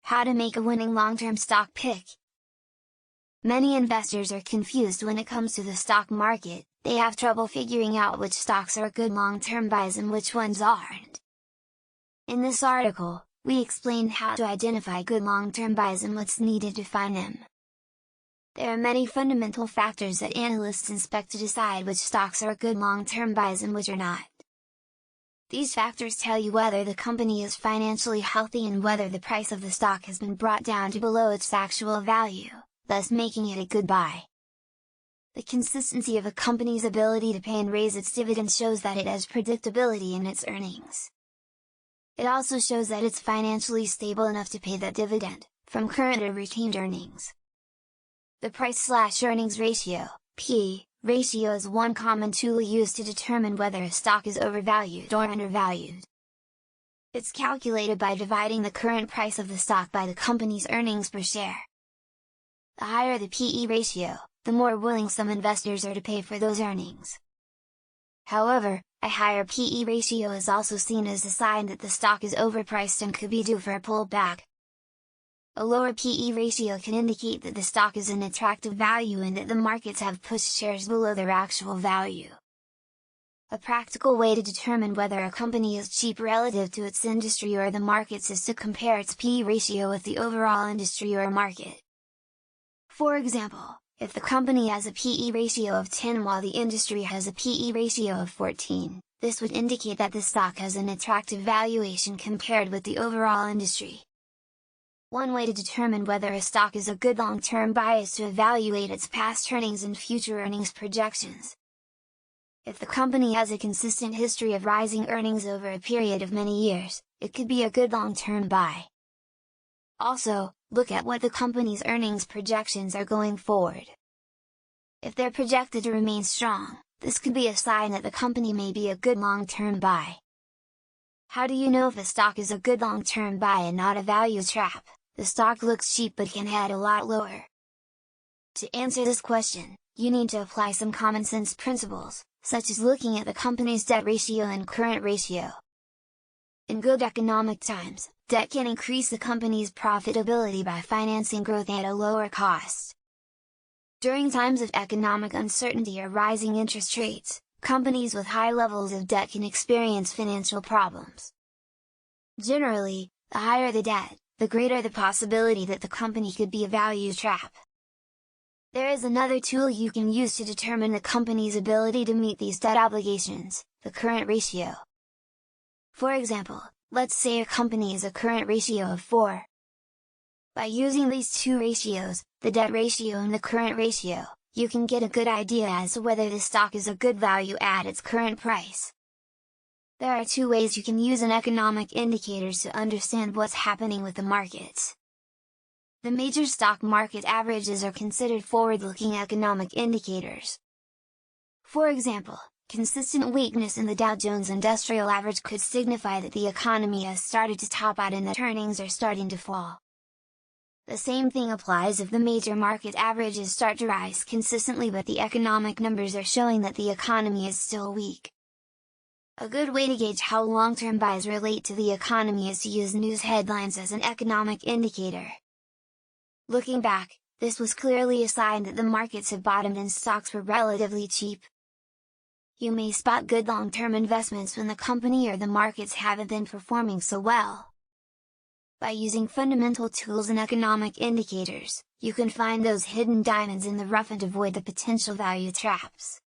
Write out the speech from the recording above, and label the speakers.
Speaker 1: How to make a winning long-term stock pick. Many investors are confused when it comes to the stock market. They have trouble figuring out which stocks are good long-term buys and which ones aren't. In this article, we explained how to identify good long-term buys and what's needed to find them. There are many fundamental factors that analysts inspect to decide which stocks are good long-term buys and which are not. These factors tell you whether the company is financially healthy and whether the price of the stock has been brought down to below its actual value, thus making it a good buy. The consistency of a company's ability to pay and raise its dividends shows that it has predictability in its earnings. It also shows that it's financially stable enough to pay that dividend, from current or retained earnings. The price/earnings ratio, P, ratio is one common tool used to determine whether a stock is overvalued or undervalued. It's calculated by dividing the current price of the stock by the company's earnings per share. The higher the PE ratio, the more willing some investors are to pay for those earnings. However, a higher PE ratio is also seen as a sign that the stock is overpriced and could be due for a pullback. A lower PE ratio can indicate that the stock is an attractive value and that the markets have pushed shares below their actual value. A practical way to determine whether a company is cheap relative to its industry or the markets is to compare its PE ratio with the overall industry or market. For example, if the company has a PE ratio of 10 while the industry has a PE ratio of 14, this would indicate that the stock has an attractive valuation compared with the overall industry. One way to determine whether a stock is a good long-term buy is to evaluate its past earnings and future earnings projections. If the company has a consistent history of rising earnings over a period of many years, it could be a good long-term buy. Also, look at what the company's earnings projections are going forward. If they're projected to remain strong, this could be a sign that the company may be a good long-term buy. How do you know if a stock is a good long-term buy and not a value trap? The stock looks cheap but can head a lot lower. To answer this question, you need to apply some common sense principles, such as looking at the company's debt ratio and current ratio. In good economic times, debt can increase the company's profitability by financing growth at a lower cost. During times of economic uncertainty or rising interest rates, companies with high levels of debt can experience financial problems. Generally, the higher the debt, the greater the possibility that the company could be a value trap. There is another tool you can use to determine the company's ability to meet these debt obligations, the current ratio. For example, let's say a company has a current ratio of 4. By using these two ratios, the debt ratio and the current ratio, you can get a good idea as to whether the stock is a good value at its current price. There are two ways you can use an economic indicators to understand what's happening with the markets. The major stock market averages are considered forward-looking economic indicators. For example, consistent weakness in the Dow Jones Industrial Average could signify that the economy has started to top out and that earnings are starting to fall. The same thing applies if the major market averages start to rise consistently but the economic numbers are showing that the economy is still weak. A good way to gauge how long-term buys relate to the economy is to use news headlines as an economic indicator. Looking back, this was clearly a sign that the markets have bottomed and stocks were relatively cheap. You may spot good long-term investments when the company or the markets haven't been performing so well. By using fundamental tools and economic indicators, you can find those hidden diamonds in the rough and avoid the potential value traps.